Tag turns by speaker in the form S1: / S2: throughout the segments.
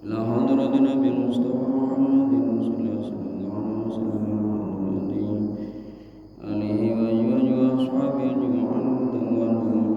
S1: إلى حضرة نبي المصطفى محمد صلى الله عليه وسلم آله وأزواجه وأصحابه أجمعين وتنوالهم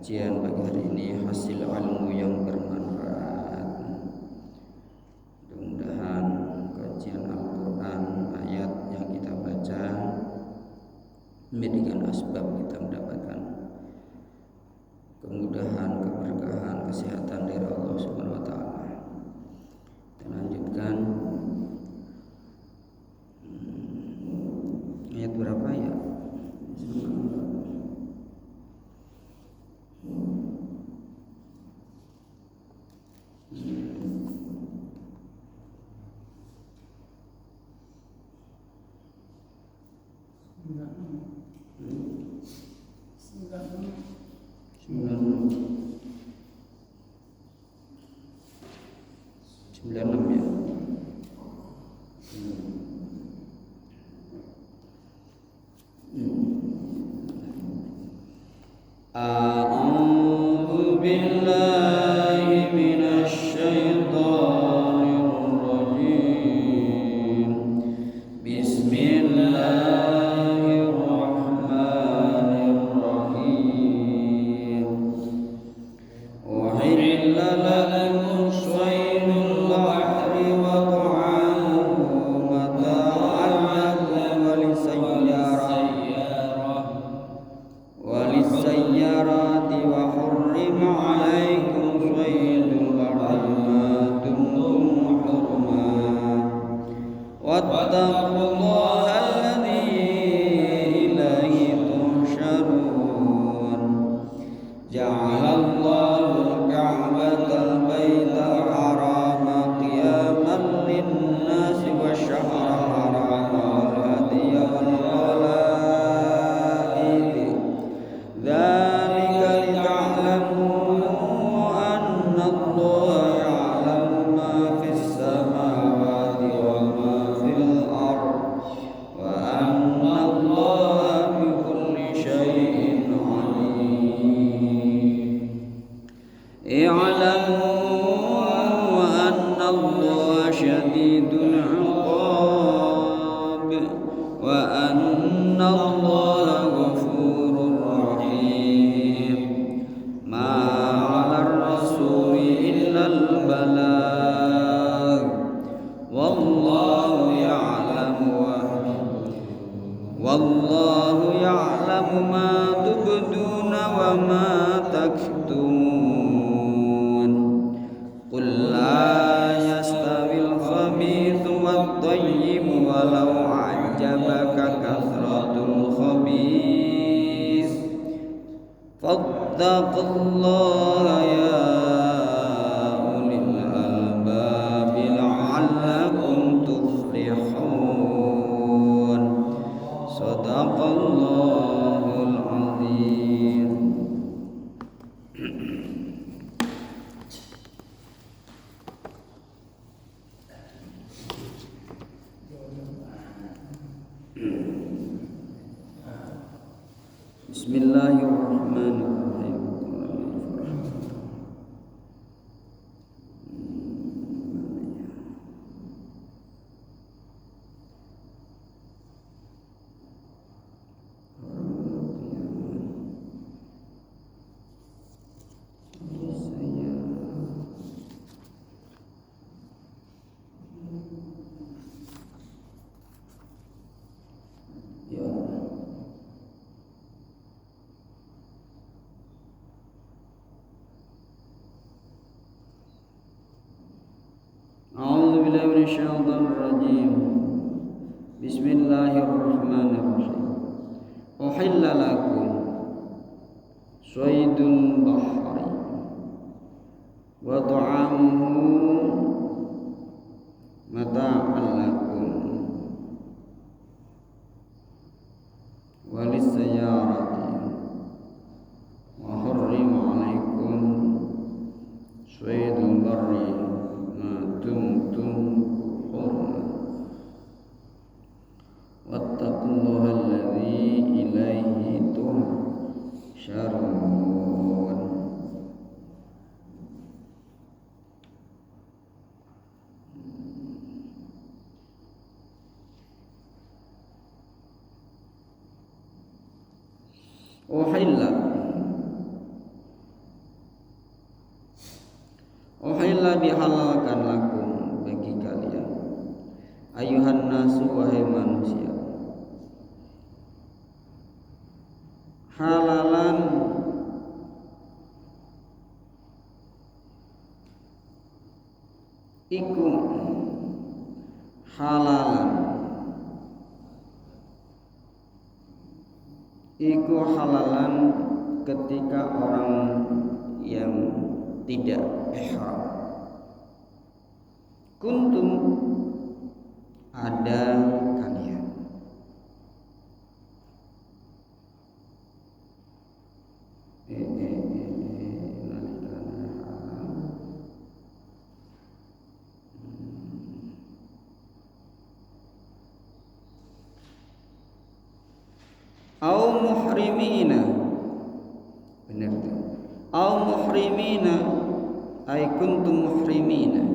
S1: kajian pagi hari ini hasil ilmu yang bermanfaat. Mudah-mudahan kajian Al-Quran ayat yang kita baca menjadikan asbab kita mendapatkan kemudahan, keberkahan, kesehatan dari Allah Subhanahu wa taala. Kita lanjutkan ayat berapa ya? A'udzu billahi minasy syaithanir rajim. Bismillahirrahmanirrahim. Uhilla lakum shaydul bahri wa ta'amuhu mata'an lakum wa lisayyarati wa hurrima 'alaikum shaydul bahri ma dumtum hurma wattaqullaha alladzi ilaihi tuhsyarun. Ja'alallahu al-ka'batal baital harama qiyaman lin-nasi wasyahral harama wal hadya wal qalaid. Dzalika lita'lamu anna Allaha ya'lamu ma fis samawati wal Allaha syadidul 'iqab wa anna Allaha ghafurur rahim. Ma 'alar rasuli illal balagh wallahu ya'lamu ma tubduna wa ma taktumun. Qul la yastawil khabithu wat thayyib walau a'jabaka kathratul khabith. Fattaqullaha ya ulil albab la'allakum tuflihun. Sadaqallahul azim. Bismillahirrahmanirrahim. A'udzu billahi minasyaitonir rajim. Bismillahirrahmanirrahim. Uhilla lakum shaydul bahri wa ta'amuhu mata'an lakum wa lis-sayyarati wa harrima 'alaikum shaydul barri dumtum hurma wattaqullaha alladzi ilaihi tuhsyarun. Uhilla bihalalkan lakum bagi kalian ayuhan nasu wahai manusia halalan iku halalan iku halalan ketika orang yang tidak ihram. Kuntum ada kalian. Au muhrimina, benar tuh. Au muhrimina, ay kuntum muhrimina.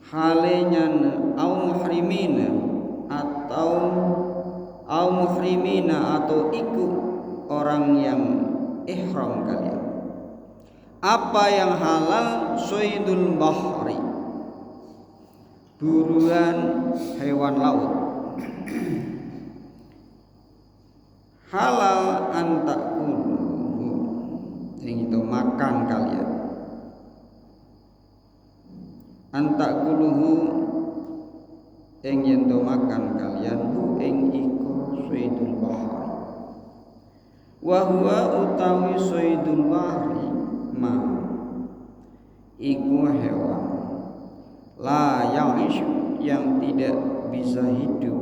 S1: Halenya au muhrimina atau au muhrimina atau iku orang yang ihram kalian. Apa yang halal? Syaidul bahri, buruan hewan laut. Halal antakulu, yang itu makan kalian. Antakuluhu, yang itu makan kalian. Hu ing iku syaidul bahri. Wa huwa utawi syaidul bahri ma iku hewan la yang tidak bisa hidup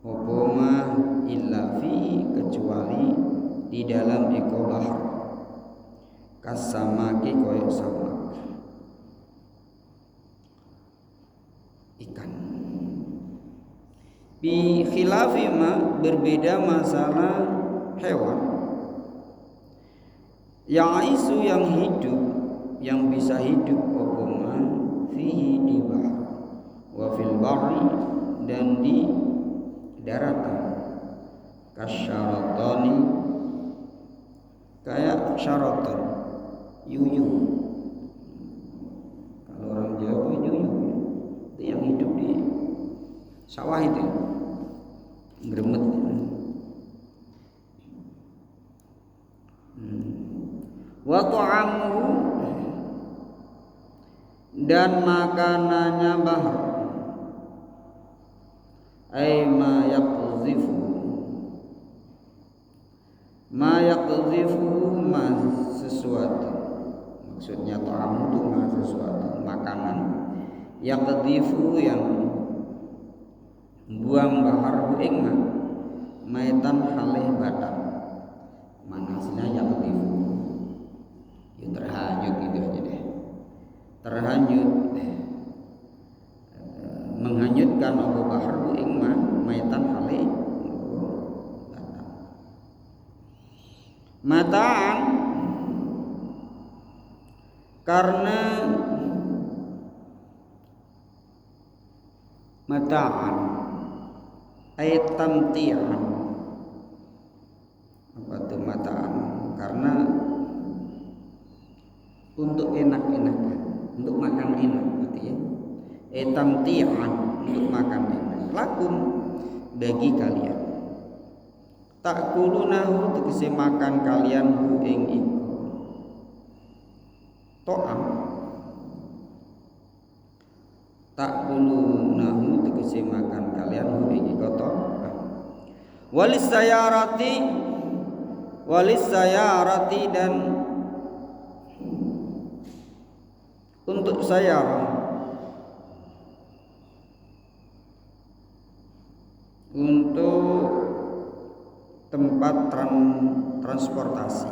S1: hukuma illa fi kecuali di dalam iku bahar kasamaki koyo samak ikan. Bi khilafi ma berbeda masalah hewan yang isu yang hidup yang bisa hidup hukuma fi di daratan. Kasyaratani, kayak syaraton, yuyu. Kalau orang Jawa yuyu itu yang hidup di sawah itu, gremet. Wa ta'amuhu, dan makanannya bahar, ay ma yaqzifu, ma yaqzifu ma sesuatu, maksudnya ta'am itu ma sesuatu, makanan. Yaqzifu yang buang bahar ing ma maitan halih badan, manasnya yaqzifu ya terhanyut gitu aja deh, terhanyut, menghanyutkan apa bahar ing ma maitan halih mataan, karena mataan ayat tamtian. Apa itu mataan? Karena untuk enak-enakan, untuk makan enak gitu ya. Tamtian, untuk makan enak. Lakum, bagi kalian. Takulunahu, tegese makan kalian hu ing iku to'am. Takulunahu, tegese makan kalian hu ing iku to'am. Walis sayarati, dan untuk sayarah, untuk tempat transportasi.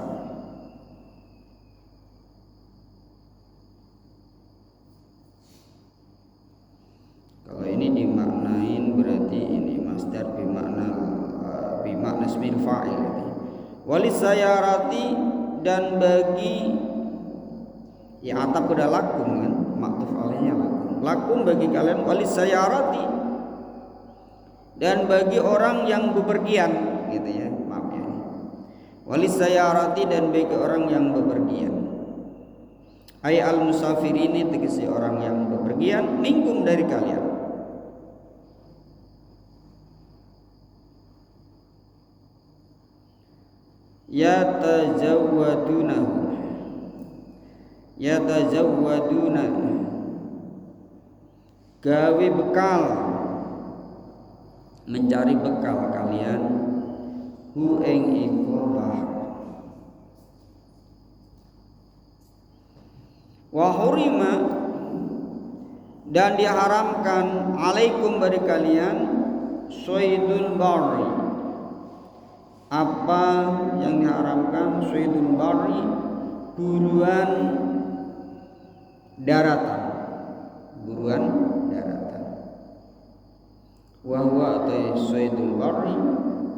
S1: Kalau ini dimaknain berarti ini masdar bimakna ismil fa'il. Walis sayarati, dan bagi ya atap udah lakum kan, maktuf alaihnya lakum bagi kalian, walis sayarati, dan bagi orang yang bepergian gitu ya, maaf ya, walis sayarati, dan bagi orang yang bepergian, ay al musafirini, tegesi orang yang bepergian, minkum dari kalian. Yatajawwaduna, gawe bekal, mencari bekal kalian hu ing iku bahar. Wa hurima, dan diharamkan alaikum bagi kalian syaidul bari, apa yang diharamkan, syaidul bari, buruan daratan, wa huwa syaidul bari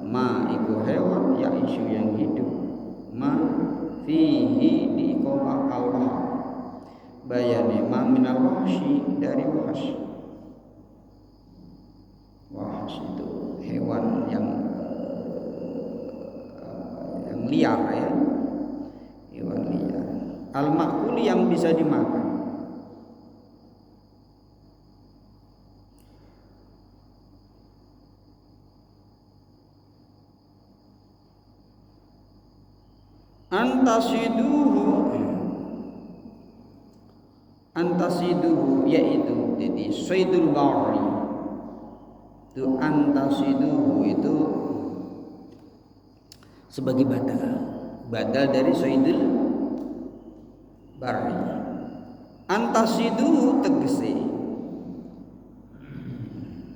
S1: ma iku hewan ya isu yang hidup, ma fihi di iqamah al-bahr, bayane ma minal wahsy, dari wahsy. Wahsy itu hewan yang liar ya, hewan liar, al-ma'kuli, yang bisa dimakan. Antasiduhu yaitu jadi syaidul bari itu, antasiduhu itu sebagai badal dari syaidul bari. Antasiduhu tegese,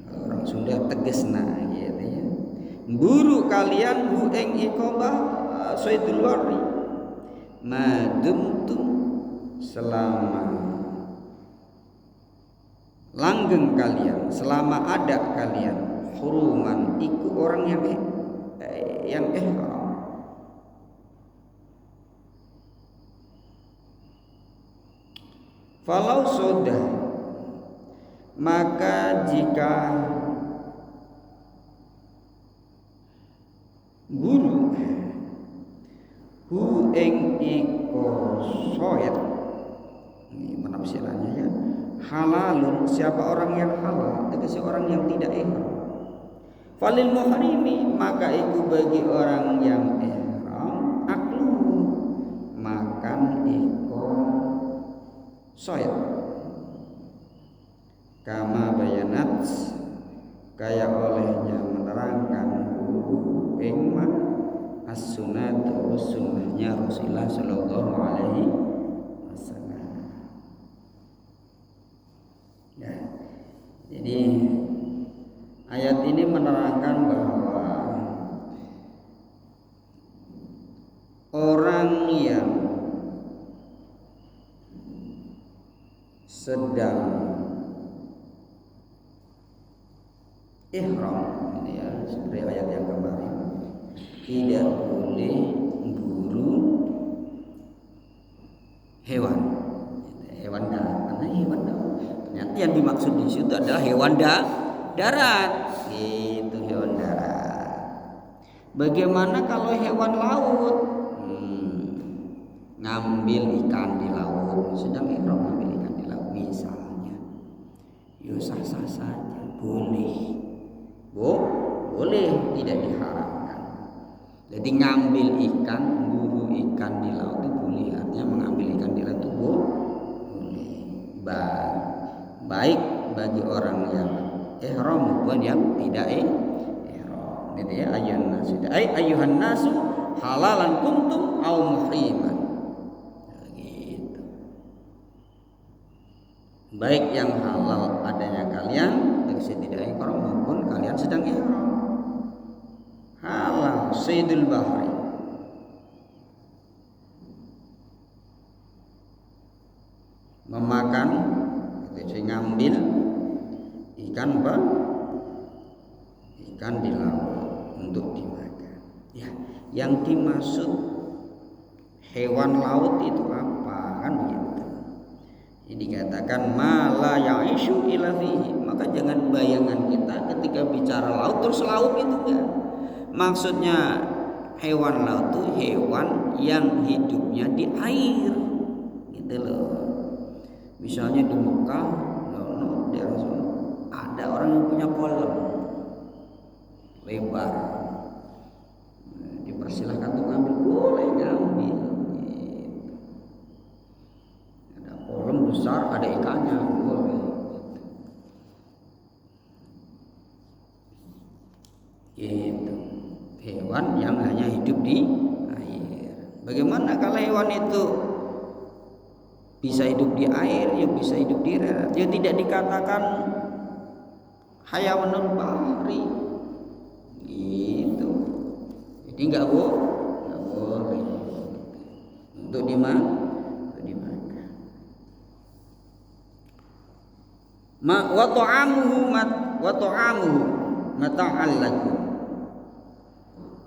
S1: orang Sunda tegesna gitu ya, buru kalian hu ing iqamah syaidul bari madumtum, selama langgeng kalian, selama ada kalian, huruman iku orang yang ihram. Falau sudah, maka jika Guru hu ing iko soet, ini penafsirannya ya, halalun, siapa orang yang halal, itu orang yang tidak ihram. Falil muhrimi, maka itu bagi orang yang ihram, aklu, makan iko soet. Kama bayanat, kaya olehnya menerangkan ing as-sunnatu, sunnahnya Rasulullah sallallahu alaihi wasallam. Ya. Jadi ayat ini menerangkan bahwa orang yang sedang ihram, ini ya, seperti ayat yang kemarin, tidak boleh buru hewan darat. Karena hewan darat, ternyata yang dimaksud di situ adalah hewan darat. Itu hewan darat. Bagaimana kalau hewan laut? Ngambil ikan di laut, sedang ihram ngambil ikan di laut misalnya, ya sah-sah saja, boleh. Boleh, tidak diharamkan. Jadi ngambil ikan, buru ikan di laut itu boleh, artinya mengambil ikan di laut itu boleh. Baik bagi orang yang ihram maupun yang tidak ihram. Gitu ya, ayuhan nasu halalan kuntum au muhriman. Gitu. Baik yang halal adanya kalian tidak ihram maupun kalian sedang ihram. Halal saydul bahri, memakan, itu ngambil ikan apa? Ikan di laut untuk dimakan. Ya, yang dimaksud hewan laut itu apa? Kan begitu. Ini dikatakan mala ya'ishu ila fihi, maka jangan bayangan kita ketika bicara laut terus laut itu enggak. Maksudnya hewan laut itu hewan yang hidupnya di air, gitu loh. Misalnya di Mekah, di Rasul, ada orang yang punya kolam lebar, dipersilahkan untuk ngambil, boleh ngambil. Ada kolam besar, ada ikannya, boleh. Gitu. Hewan yang hanya hidup di air. Bagaimana kalau hewan itu bisa hidup di air, ya bisa hidup di darat, ya tidak dikatakan hayawanul bahri. Gitu. Jadi nggak boleh untuk dimakan. Wa ta'amuhu mata'al lakum.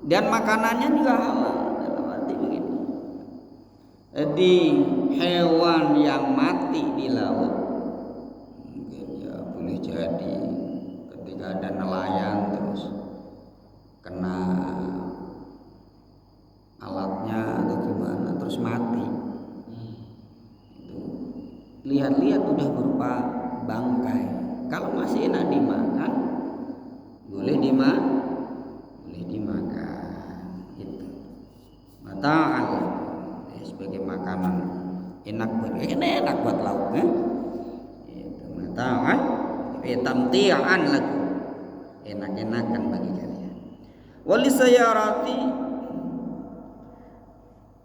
S1: Dan makanannya juga halal, dalam arti begini. Jadi hewan yang mati di laut, mungkin ya boleh jadi ketika ada nelayan terus kena alatnya atau gimana terus mati, itu lihat-lihat udah berupa bangkai. Kalau masih enak dimakan, boleh dimakan. Itu mata'al, sebagai makanan enak buat lauk. Itu mata'al, tamti'an lagu, enak-enakan bagi kalian. Walisayarati,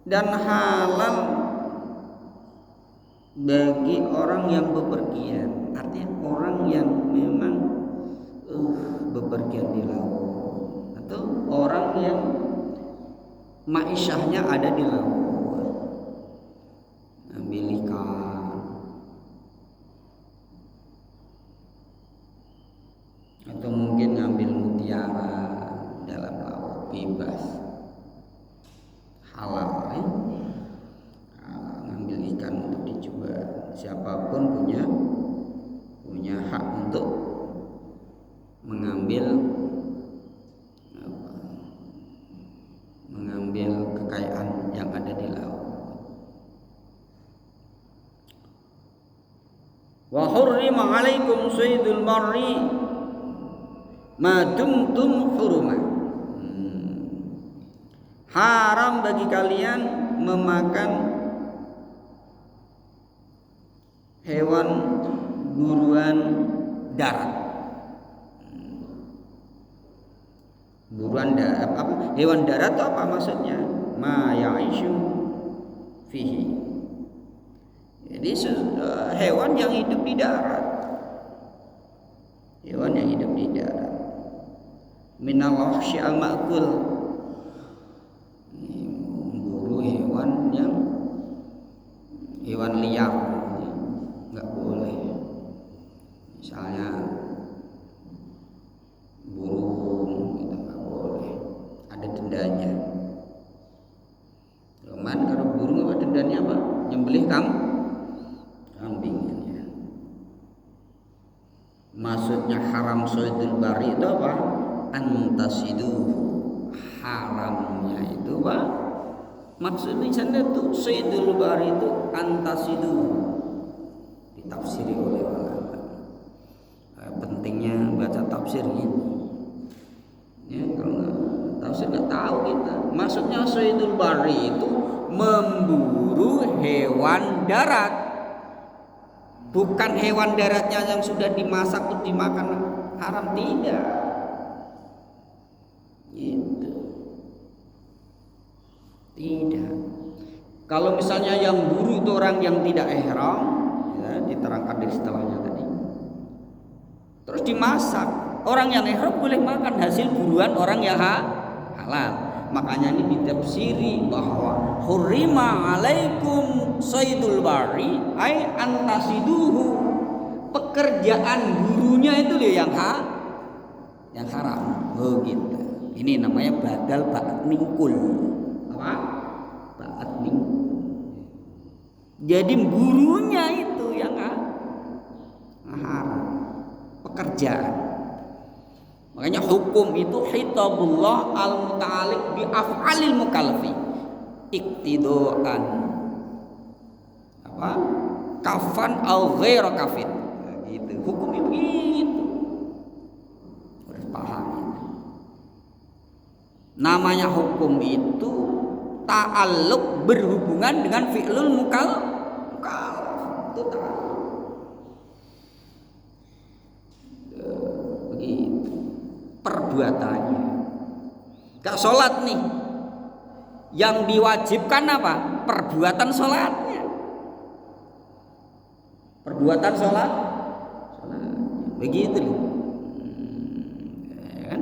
S1: dan halal bagi orang yang bepergian, artinya orang yang memang bepergian di laut, atau orang yang ma'isyahnya ada di laut, ambil ikan atau mungkin ngambil mutiara dalam laut, bebas, halal. Ngambil ikan untuk dijual, siapapun punya hak untuk mengambil hurrima alaikum saydul barri ma dumtum huruma. Haram bagi kalian memakan hewan buruan darat. Buruan darat apa? Hewan darat itu apa maksudnya? Ma ya'ishu fihi. Jadi hewan yang hidup di darat. Hewan yang hidup di darat. Minal wahsy al-ma'kul. Buru hewan yang hewan liar. Enggak boleh. Misalnya burung itu enggak boleh. Ada dendanya. Cuman kalau burung apa dendanya apa? Nyembelih kambingnya. Maksudnya haram saydul bari itu apa? Antasidu. Haramnya itu apa? Maksudnya sana itu saydul bari itu antasidu. Ditafsiri oleh ulama. Pentingnya baca tafsir ini. Ya, kalau tafsir nggak tahu kita. Maksudnya saydul bari itu memburu hewan darat, bukan hewan daratnya yang sudah dimasak untuk dimakan haram, tidak. Gitu. Tidak. Kalau misalnya yang buru itu orang yang tidak ihram, ya, diterangkan di setelahnya tadi. Terus dimasak, orang yang ihram boleh makan hasil buruan orang yang halal. Makanya ini ditafsiri bahwa hurrima alaikum saydul bari ay antasiduhu, pekerjaan burunya itu loh yang haram. Oh gitu. Ini namanya badal ba'at mingkul. Apa? Ba'at mingkul. Jadi burunya itu yang haram, pekerjaan. Makanya hukum itu khitabullah al-muta'alliq bi af'alil mukallafi iqtidoan apa? Kafan au ghaira kafin. Gitu. Hukum itu gitu. Harus paham itu. Namanya hukum itu ta'alluq, berhubungan dengan fi'lul mukallaf. Itu ta'alluq. Begitu. Perbuatannya. Gak sholat nih, yang diwajibkan apa? Perbuatan sholatnya. Perbuatan sholat. Begitu nih. Kan?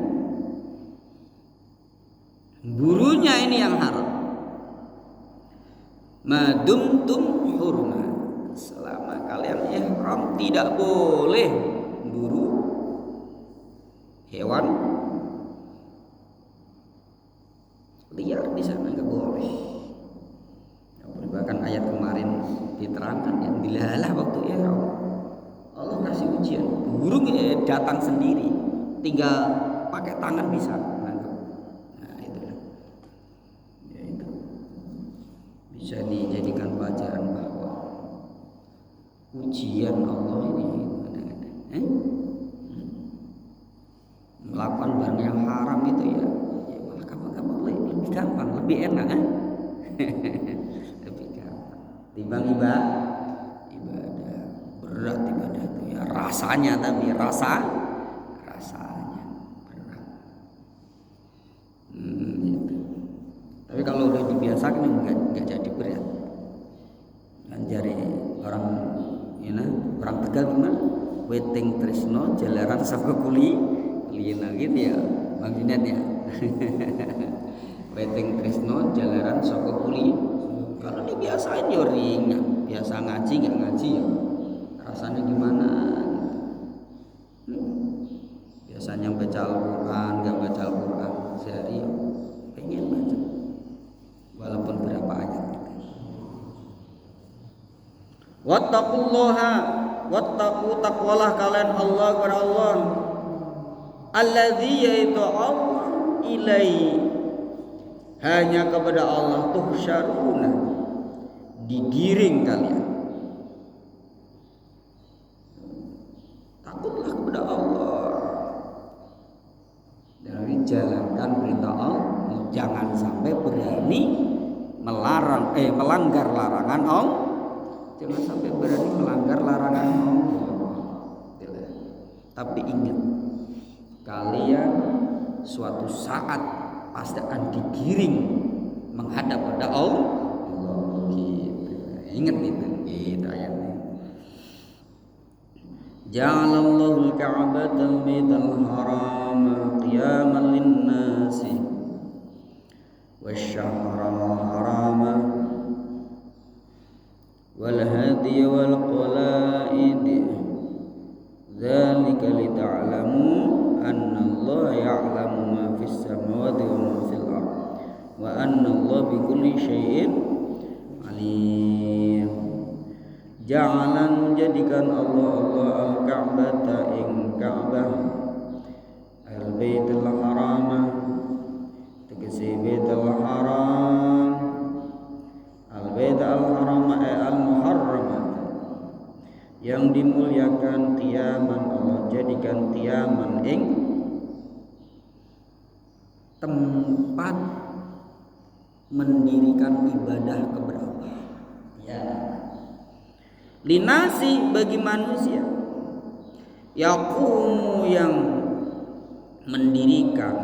S1: Burunya ini yang haram. Madumtum hurma, selama kalian ihram tidak boleh buru hewan liar di sana, nggak boleh. Bahkan ayat kemarin diterangkan yang dilalah waktu ihram Allah kasih ujian, burung datang sendiri, tinggal pakai tangan bisa nangkep. Nah itu, ya itu bisa dijadikan pelajaran bahwa ujian Allah ini melakukan barang yang haram itu ya malah gampang-gampang, lebih gampang, lebih enak lebih gampang timbang ibadah. Berat ibadah itu ya rasanya, tapi rasanya berat. Gitu. Tapi kalau udah dibiasakan nggak jadi berat. Dan jari orang orang Tegal gimana? Weting tresno jalaran saka kuli lina gitu ya Bang Jinet ya. Weting tresno jalaran saka kuli. Kalau dibiasain ya ringan, biasa ngaji nggak ngaji ya rasanya gimana gitu. Biasanya baca Al-Quran nggak baca Al-Quran sehari pengen baca walaupun berapa ayat. Wattaqullaha, wattaqu, taqwalah kalian Allah kepada Allah, alladzi yaitu Allah, ilai, hanya kepada Allah tuhsyaruna, digiring kalian. takutlah kepada Allah. Dari jalankan perintah Allah, jangan sampai berani melanggar larangan Allah. Jangan sampai berani melanggar larangan Allah. Tapi ingat, kalian suatu saat pasti akan digiring menghadap pada Allah. Gitu. Ingat itu ayatnya. Ja'alallahu al-Ka'bata al-Baital Haram qiyaman lin-nasi wasyahral harama wal hadiya wal qala'id dzalika lita'lamu anna Allah ya'lamu ma fis samawati wa ma fil ardh wa anna Allah bikulli syai'in alim. Ja'alan menjadikan Allah al-Ka'bata ing Ka'bah al-Baitul Haram tegese Baitul Haram al-Baitul Haram al-Muharram yang dimuliakan, qiyaman Allah jadikan qiyaman ing tempat mendirikan ibadah kepada Allah. Ya. Linasi bagi manusia, yaqumu yang mendirikan,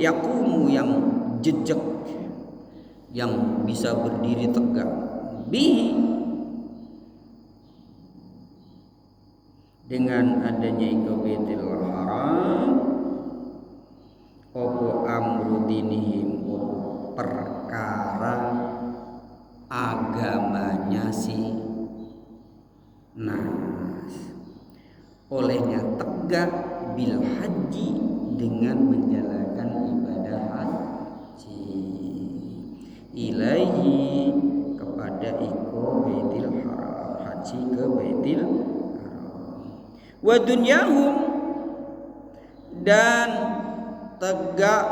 S1: yaqumu yang jejak, yang bisa berdiri tegak, bihi dengan adanya Baitul Haram, opo amru dinihim, opo perkara agamanya si nas, olehnya tegak bil haji dengan menjalankan ibadah haji ilaihi kepada Baitul Haram, haji ke Baitul Haram, wa dunyahum dan tegak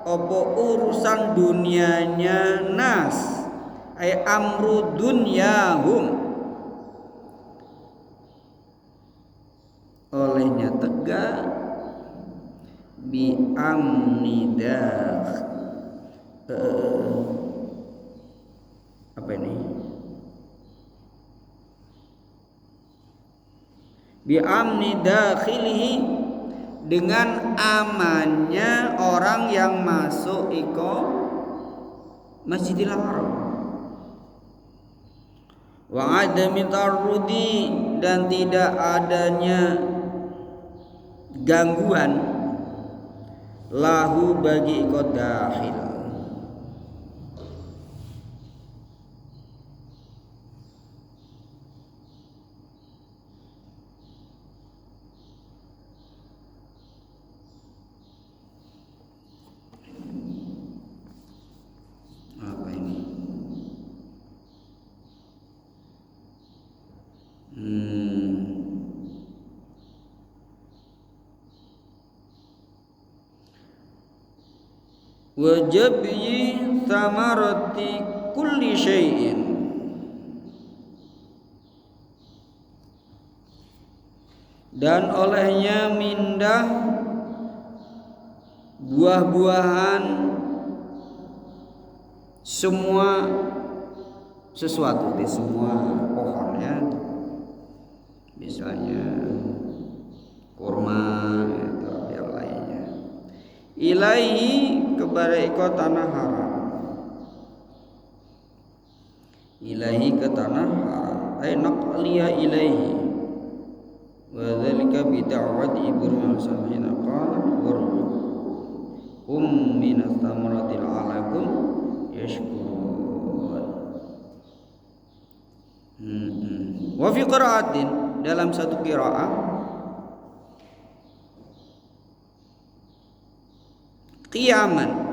S1: opo urusan dunianya nas, amru dunyahum, olehnya tegak bi amnidah, apa ini, bi amnidakhilihi dengan amannya orang yang masuk Masjidil Haram, wa adami tarrudi dan tidak adanya gangguan lahu bagi dahil. Apa ini? Wajabyi thamarati kulli syai'in, dan olehnya mindah buah-buahan semua sesuatu, di semua pohonnya, misalnya kurma atau yang lainnya, ilaihi kepada tanah haram, ilaihi ke tanah haram, ay naqliya ilaihi, wa dzalika bi da'wati Ibrahim samina qala warzuqhum min ats-tsamarati la'allakum yashkurun. Wa fi qira'atin, dalam satu qiraah, qiyaman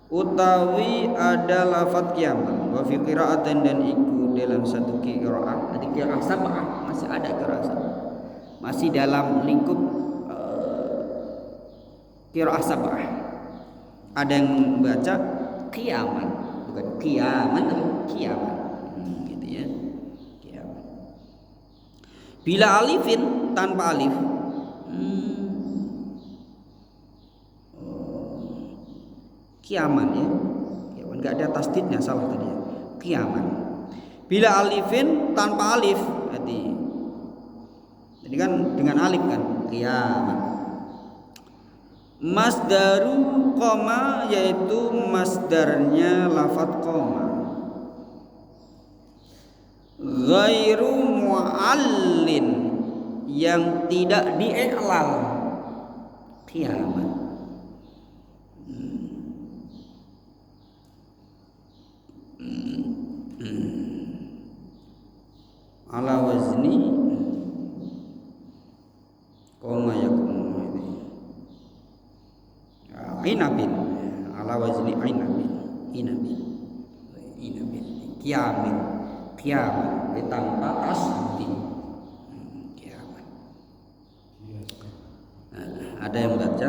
S1: utawi ada lafaz qiyaman, wa fi qira'atin dan iku dalam satu qiraah, ada qiraah sab'ah, masih ada qiraah sab'ah, masih dalam lingkup qiraah sab'ah. Ada yang membaca qiyaman, bukan qiyaman tapi qiyaman, gitu ya, qiyaman. Bila alifin tanpa alif. Kiaman ya. Kiaman enggak ada tasdidnya, salah tadi ya. Kiaman. Bila alifin tanpa alif berarti. Jadi kan dengan alif kan, kiaman. Masdaru koma yaitu masdarnya lafadz koma. Ghairu mu'allin yang tidak diiklal. Kiaman. Ala wazni koma yakunu inabin, ala wazni inabin kiamin tanpa tasdid. Kiaman. Ada yang baca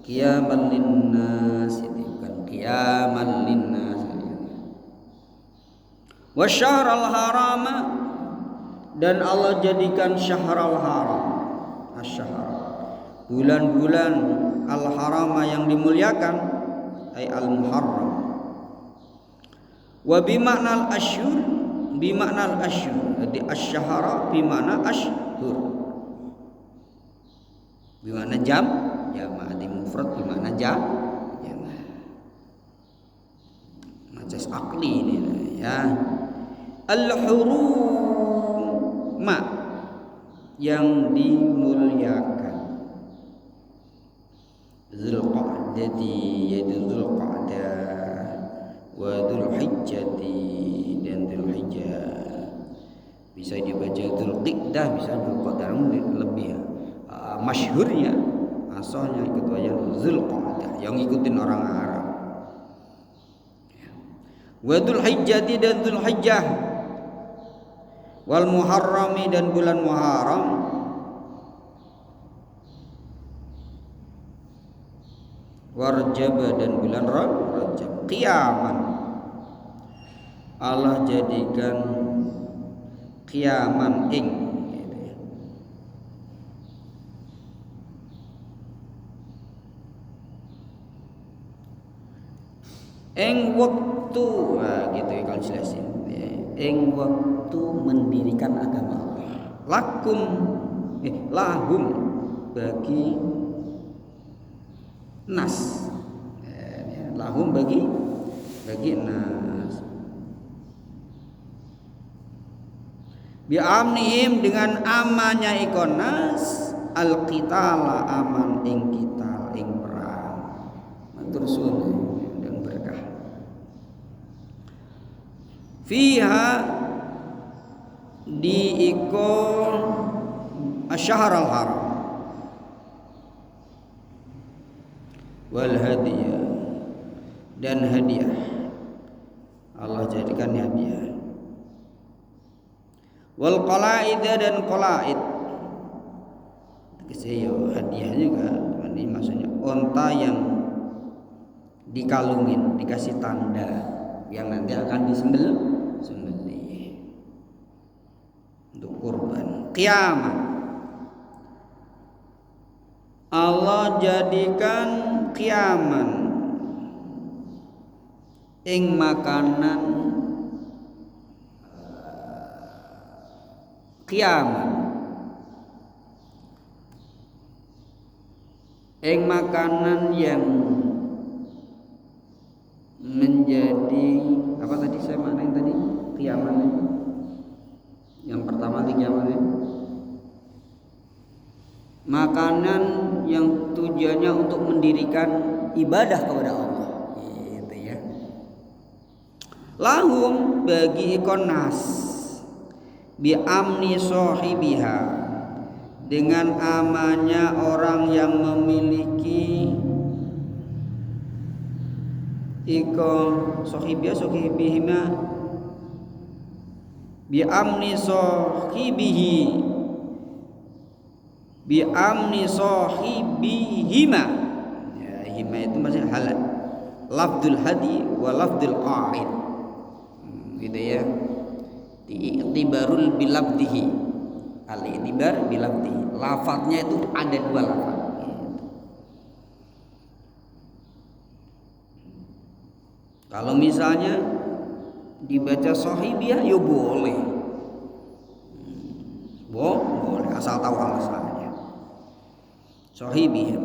S1: kiaman linnas, itu bukan kiaman linnas. Wa syahrul harama, dan Allah jadikan syahrul haram, asy-syahr, bulan-bulan al-harama yang dimuliakan, ay al-muharram. Wa bimakna al-asyhur, jadi asy-syahra bimakna asyhur, bimakna jamaah, di mufrad bimakna jamaah. Majas akli ini ya. Al-huruma yang dimuliakan. Dzulqa'dati yaitu Dzulqa'dah, wa Dzulhijjati dan Dzulhijjah. Bisa dibaca Dzulqa'dah, bisa Dzulqa'dah, lebih masyhurnya asalnya ikut aja Dzulqa'dah yang ngikutin orang Arab. Wa Dzulhijjati dan Dzulhijjah, wal muharrami dan bulan Muharram, warjab dan bulan Rajab. Qiyaman, Allah jadikan qiyaman ing gitu ya. Ing waktu, gitu ya kalau jelasin ya. Ing waktu mendirikan agama Allah. Lahum bagi nas, lahum bagi nas. Bi'amnihim dengan amannya ikon nas, al-qitala aman ing kita ing perang. Matur suwun dan berkah. Fiha di iko asy-syahrul haram wal hadiyah dan hadiah, Allah jadikan hadiah. Wal qalaid dan qalaid, keseo hadiah juga. Ini maksudnya onta yang dikalungin, dikasih tanda yang nanti akan disembelih untuk kurban. Kiamat, Allah jadikan kiaman ing makanan kiaman ing makanan yang menjadi apa tadi saya maknain tadi kiaman yang pertama di kiaman makanan yang tujuannya untuk mendirikan ibadah kepada Allah gitu ya. Lahum bagi ikon nas bi amni sahibiha, dengan amannya orang yang memiliki ikon sahibihima bi amni sahibihima ya, hima itu maksudnya halal, lafdzul hadi wa lafdzul qa'id gitu ya, i'tibarul bilabdihi Al-i'tibar bilafzi, lafadznya itu ada dua lafaz. Kalau misalnya dibaca sahibiyah ya boleh, boleh asal tahu alasannya. Sahibiyah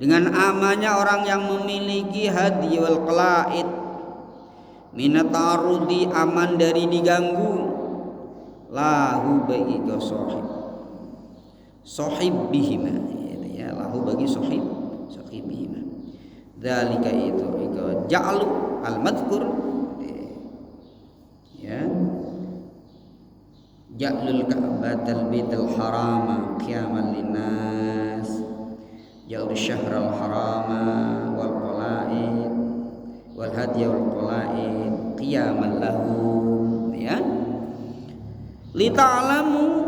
S1: dengan amannya orang yang memiliki hadi wal qalaid, minat ta'arudi, aman dari diganggu, lahu bagi ke sahib bihima, ya lahu bagi sahib bihima. Dzalika itu ja'lu al-madhkur, ya ja'lul ka'batal baitul harama qiyaman linnas, ja'lul syahrul harama wal qalaid wal hadiya wal qalaid qiyaman lahum, ya li ta'lamu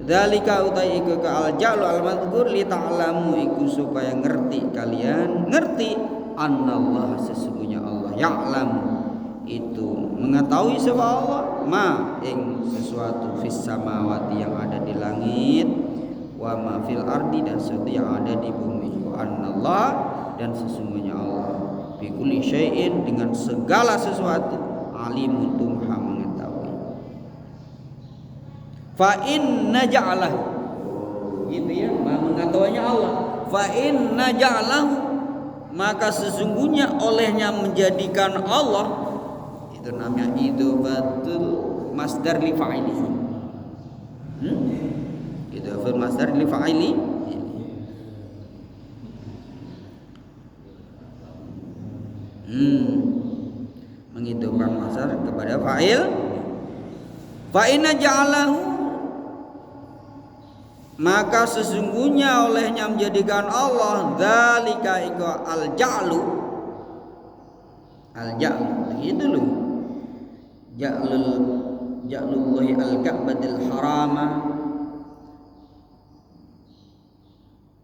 S1: dzalika utai iku ka al-ja'lu al-madhkur li ta'lamu iku supaya ngerti kalian, ngerti annallaha sesungguhnya Allah ya'lamu itu mengetahui sebab Allah ma ing sesuatu fis samawati yang ada di langit, wa ma fil ardi dan sesuatu yang ada di bumi, wa annallah dan sesungguhnya Allah bi kulli syai'in dengan segala sesuatu alimun tuh maha mengetahui. Fa inna ja'alahu, gitu ya, maha mengetahuinya Allah. Fa inna ja'alahu, maka sesungguhnya olehnya menjadikan Allah, itu namanya idhofatul masdar li fa'ili. Idhofatul masdar li fa'ili. Menghidupkan masdar kepada fa'il. Fa inna ja'alahu, maka sesungguhnya olehnya menjadikan Allah dzalika iku al-ja'lu, itu loh, ja'lullahi al-ka'batil harama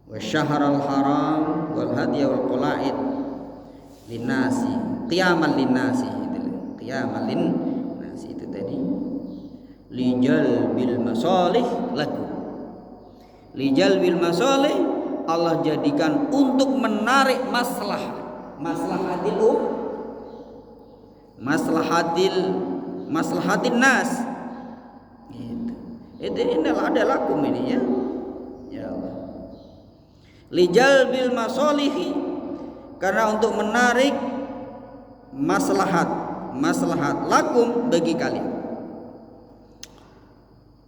S1: wa syahrul haram wal hadiya wal qalaid linnasi qiyaman linnasi, itu qiyaman linnasi itu tadi, lijal bil masalih lakum, lijal bil masalih Allah jadikan untuk menarik maslahatin nas, gitu. Itu inilah ada lakum ini, ya Allah, lijal bil masalihi, karena untuk menarik maslahat lakum bagi kalian,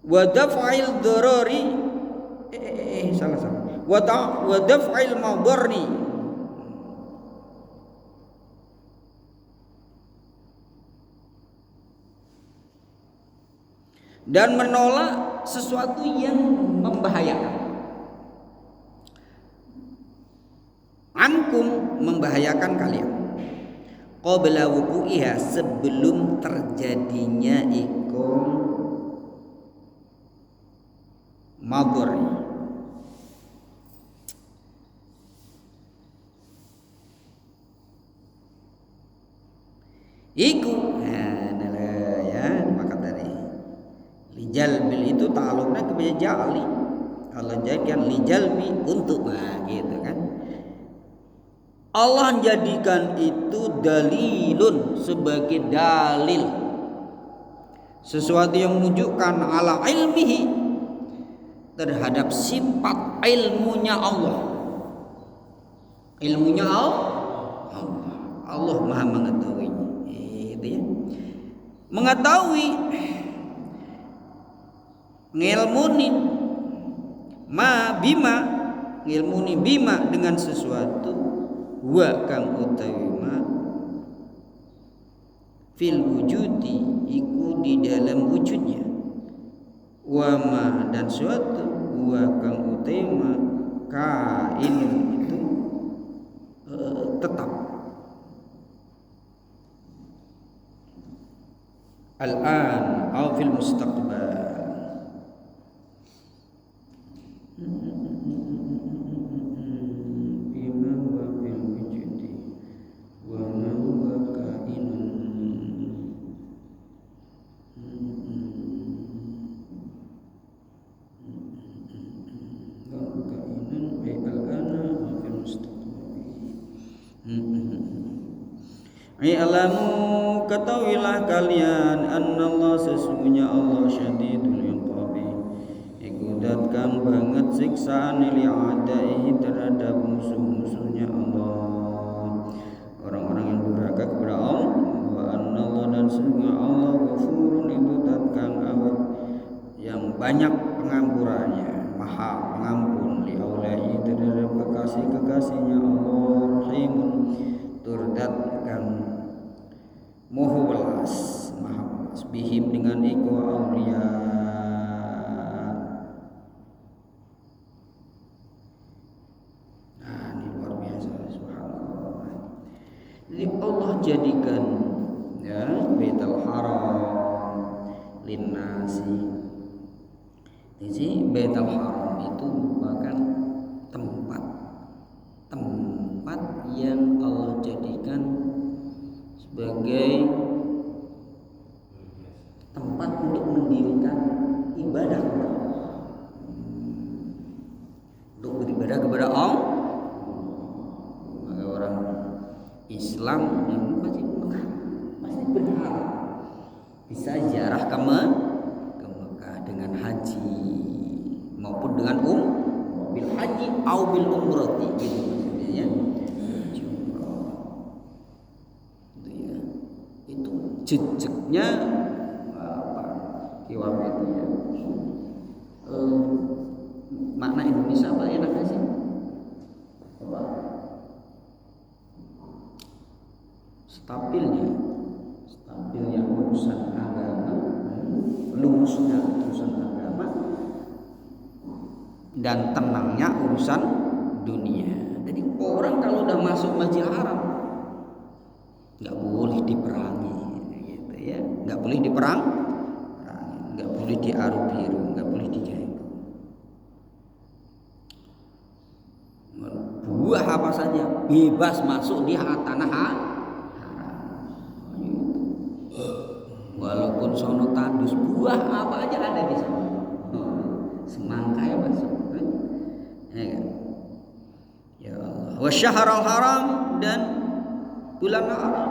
S1: wa daf'il darari salah wa daf'il madarri, dan menolak sesuatu yang membahayakan, ankum membahayakan kalian, qabla wuqu'iha sebelum terjadinya ikum madhar. Iku ya maka tadi lijalbil itu ta'alluqnya kepada ja'li, Allah jadikan lijalbi untuk, nah gitu kan, Allah jadikan itu dalilun sebagai dalil, sesuatu yang menunjukkan ala ilmihi terhadap sifat ilmunya Allah, ilmunya Allah maha mengetahui, itu ya, mengetahui ngilmuni ngilmuni bima dengan sesuatu, wa kang utawi ma fil wujudi iku di dalam wujudnya, wa ma dan suatu wa kang utawi ma kain itu tetap. Al-an au fil mustaqbal, I'lamu ketahuilah kalian annallah sesungguhnya Allah syadidul iqabi iku dat kang banget siksaan li adaihi terhadap musuh-musuhnya Allah, orang-orang yang durhaka kepada Allah. Wa annallah dan sesungguhnya Allah ghafurun itu dat kang awet yang banyak pengampurannya, maha pengampun li aulai terhadap kekasih-kekasihnya Allah, rahimun turdat kang moho welas, maha welas bihim dengan iku aulia. Nah, ini luar biasa, subhanallah. Jadi Allah jadikan ya Baitul Haram linnasi. Jadi Baitul Haram itu merupakan tempat yang Allah jadikan sebagai tempat untuk mendirikan ibadah kepada Allah, untuk beribadah kepada Allah. Maka orang Islam yang pasti berharap bisa ziarah ke Mekah dengan haji maupun dengan bil haji au bil umrati gitu maksudnya. Jejaknya apa kiwam itu ya, makna Indonesia apa enaknya sih apa stabilnya urusan agama, lurusnya urusan agama, dan tenangnya urusan dunia. Jadi orang kalau udah masuk Masjidil Haram nggak boleh diperangi gitu ya, nggak boleh diperang, nggak boleh diaruh biru, nggak boleh diganggu. Buah apa saja bebas masuk di tanah haram, walaupun sono tandus buah apa aja ada di sana, semangka ya masuk ya. Ya Allah, wasyahrul haram dan bulan haram.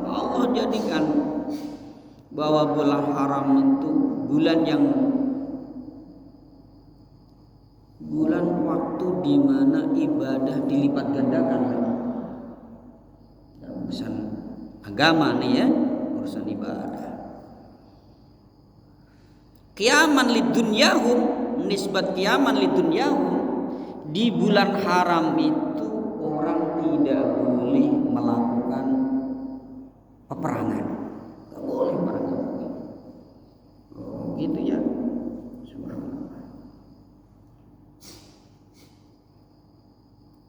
S1: Allah jadikan bahwa bulan haram itu bulan waktu di mana ibadah dilipat gandakan. Urusan agama nih ya, urusan ibadah. Qiyaman lidunyahum, nisbat qiyaman lidunyahum, di bulan haram itu orang tidak boleh melakukan peperangan, nggak boleh peperangan. Gitu ya, subhanallah.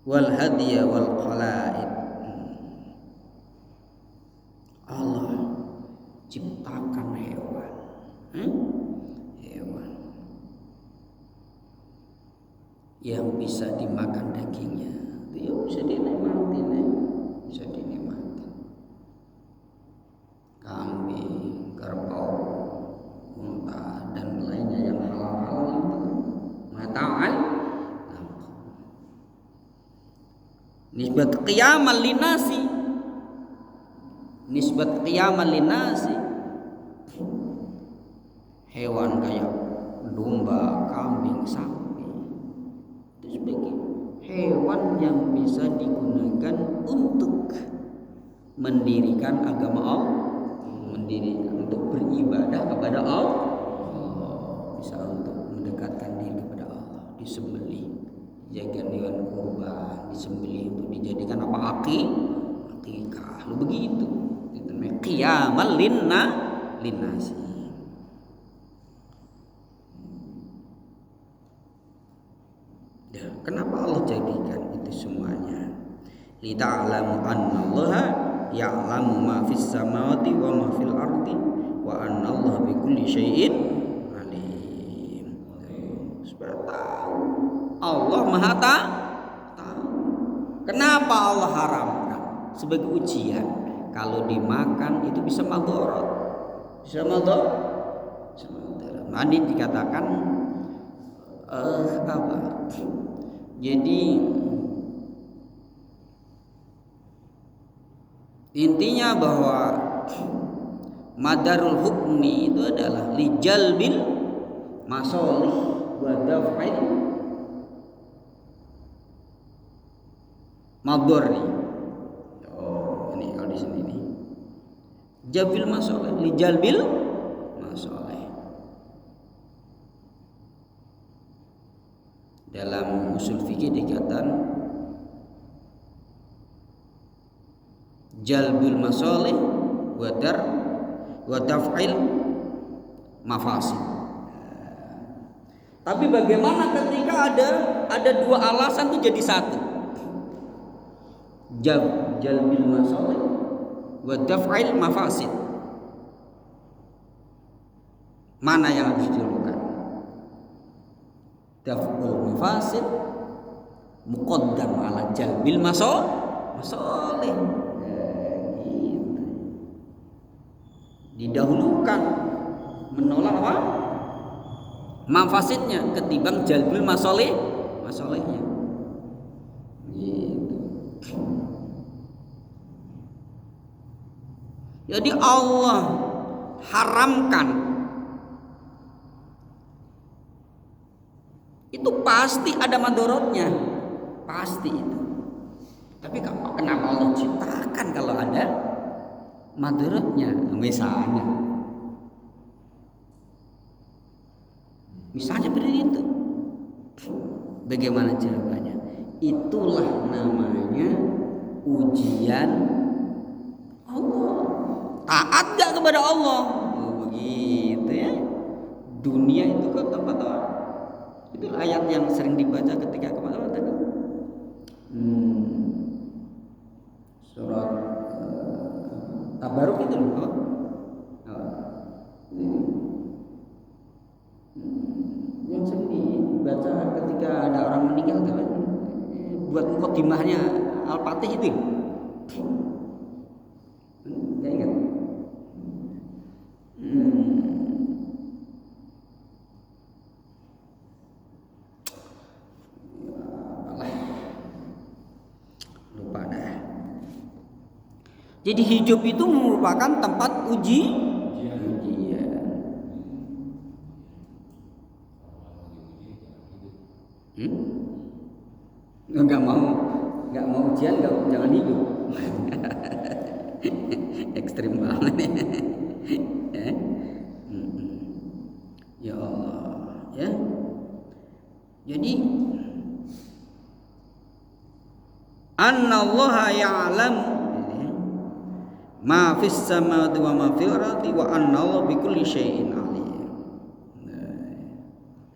S1: Wal hadiya wal qalaid, Allah ciptakan hewan, hewan yang bisa dimakan dagingnya, itu bisa dinikmati, bisa dinikmati. Kambing, kerbau, unta dan lainnya yang halal itu mata'an. Nisbat qiyaman linasi, nisbat qiyaman linasi, hewan kayak domba, kambing, sapi itu sebagai hewan yang bisa digunakan untuk mendirikan agama Allah, mendirikan untuk beribadah kepada Allah, bisa untuk mendekatkan diri kepada Allah, disembelih, jaga hewan kurban, disembelih untuk dijadikan apa, akikah, lu begitu. Itu namanya qiyamal linnasi. Ya, kenapa Allah jadikan itu semuanya? Li ta'lamu annallaha ya'lamu ma fis samawati wa ma fil ardi wa annallaha bikulli syai'in alim. Supaya tahu Allah Maha tahu. Kenapa Allah haramkan? Sebagai ujian. Kalau dimakan itu bisa madharat. Bisa madharat. Mandi dikatakan apa? Jadi Intinya bahwa madarul hukmi itu adalah lijalbil masolih wa daf'il madorri. Oh, ini kalau di sini nih. Jabil masolih, lijalbil masolih. Dalam usul fikih dikatakan jalbul masolih wa daf'il mafasid. Tapi bagaimana ketika ada dua alasan itu jadi satu? Jalbil masolih wa daf'il mafasid. Mana yang harus dilakukan? Daf'ul mafasid muqaddam ala jalbil masolih. Gitu. Didahulukan menolak apa? Mafasidnya ketimbang jalbil masolihnya. Gitu. Jadi Allah haramkan itu pasti ada madorotnya, pasti itu. Tapi kenapa Allah ciptakan kalau ada madorotnya? Misalnya seperti itu. Bagaimana jawabannya? Itulah namanya ujian Allah. Taat gak kepada Allah? Oh, begitu ya. Dunia itu kan tempat apa? Itu ayat yang sering dibaca ketika kepada Allah tadi. Surat Tabaruk itu loh. Yang sering dibaca ketika ada orang meninggal kan, buat mukadimahnya Al-Fatih itu. Enggak ingat? Lupa dah. Jadi hidup itu merupakan tempat ujian. Nggak mau ujian, jangan hidup. Ekstrim banget. Ya Allah, ya. Jadi annallaha ya'lamu ma fis samawati wa ma fil ardi wa annallaha bikulli syai'in alim.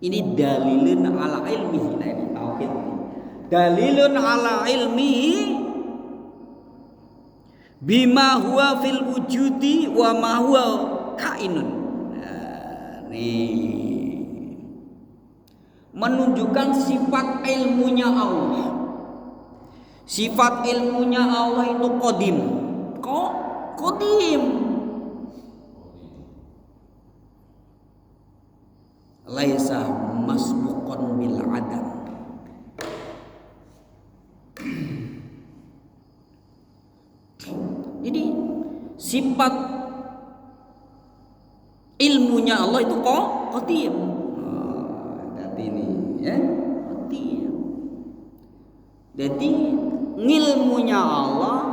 S1: Ini dalilun ala ilmihi. Nah, ini tauhid. Dalilun ala ilmihi bima huwa fil wujudi wa ma huwa kainun. Nah, nih menunjukkan sifat ilmunya Allah. Sifat ilmunya Allah itu qadim. Qadim. Laisa masbuqan bil adam. Jadi sifat ilmunya Allah itu qadim. Berarti ini ya, qadim. Jadi ilmunya Allah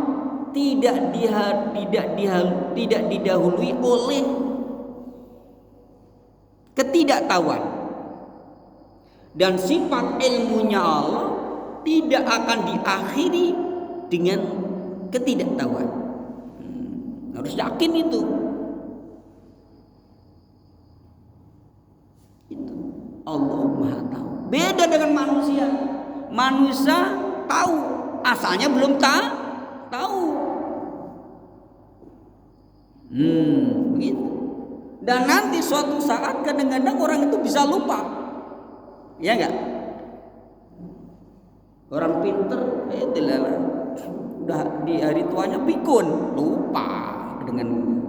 S1: tidak didahului oleh ketidaktahuan, dan sifat ilmunya Allah tidak akan diakhiri dengan ketidaktahuan. Harus yakin itu. Allah Maha tahu. Beda dengan manusia. Manusia tahu, asalnya belum tahu. Begitu. Dan nanti suatu saat kadang-kadang orang itu bisa lupa. Ya enggak? Orang pinter udah di hari tuanya pikun, lupa dengan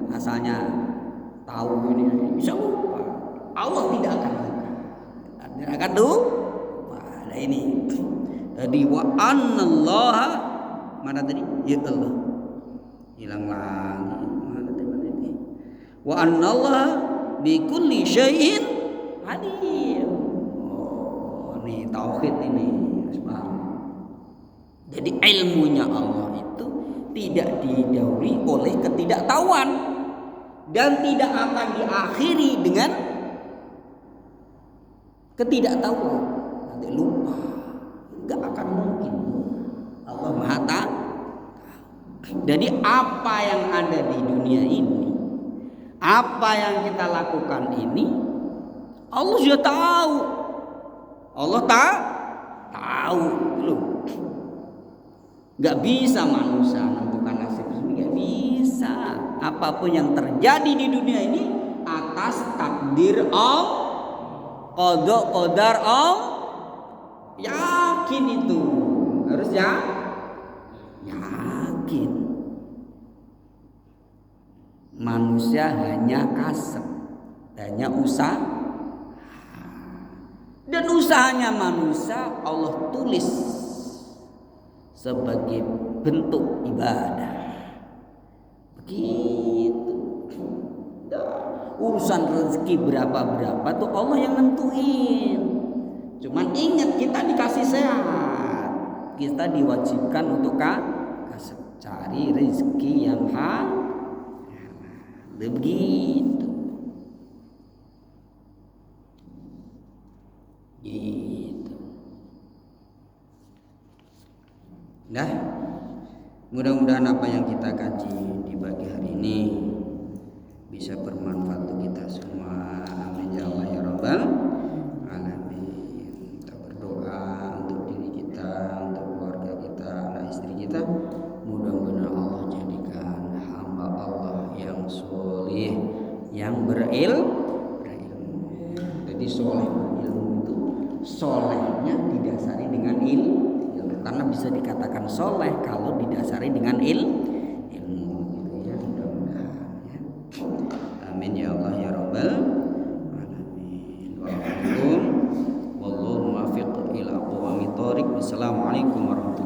S1: asalnya tahu ini, bisa lupa. Allah tidak akan lupa. Tidak akan lupa. Nah ini. Tadi wa anallaha mana tadi? Ya Allah. hilang lagi. Mana teman ini? Wa annallaha bikulli syai'in alim. Oh, nih tauhid ini harus paham. Jadi ilmunya Allah itu tidak didahului oleh ketidaktahuan dan tidak akan diakhiri dengan ketidaktahuan. Nanti lupa, nggak akan mungkin. Allah Maha Tahu. Jadi apa yang ada di dunia ini, apa yang kita lakukan ini, Allah sudah tahu. Allah tahu, loh. Nggak bisa manusia menentukan nasib, nggak bisa. Apapun yang terjadi di dunia ini atas takdir Allah, qada qadar Allah. Yakin itu, harus yakin. Manusia hanya kasab, hanya usaha, dan usahanya manusia Allah tulis sebagai bentuk ibadah. Begitu. Urusan rezeki berapa tuh Allah yang nentuin. Cuman ingat, kita dikasih sehat, kita diwajibkan untuk cari rezeki yang halal. Begitu. Gitu. Nah, mudah-mudahan apa yang kita kaji di pagi hari ini bisa bermanfaat untuk kita semua. Amin ya Allah ya Rabbal alamin. Kita berdoa untuk diri kita, untuk keluarga kita, anak istri kita. Mudah-mudahan Allah jadikan hamba Allah yang soleh, yang berilmu. Jadi soleh ilmu itu solehnya didasari dengan ilmu. Karena bisa dikatakan soleh kalau didasari dengan ilmu gitu ya, mudah-mudahan ya. Amin ya Allah ya Rabbal alamin. Wallahu muwaffiq ila aqwamit thoriq. Wassalamualaikum warahmatullahi wabarakatuh.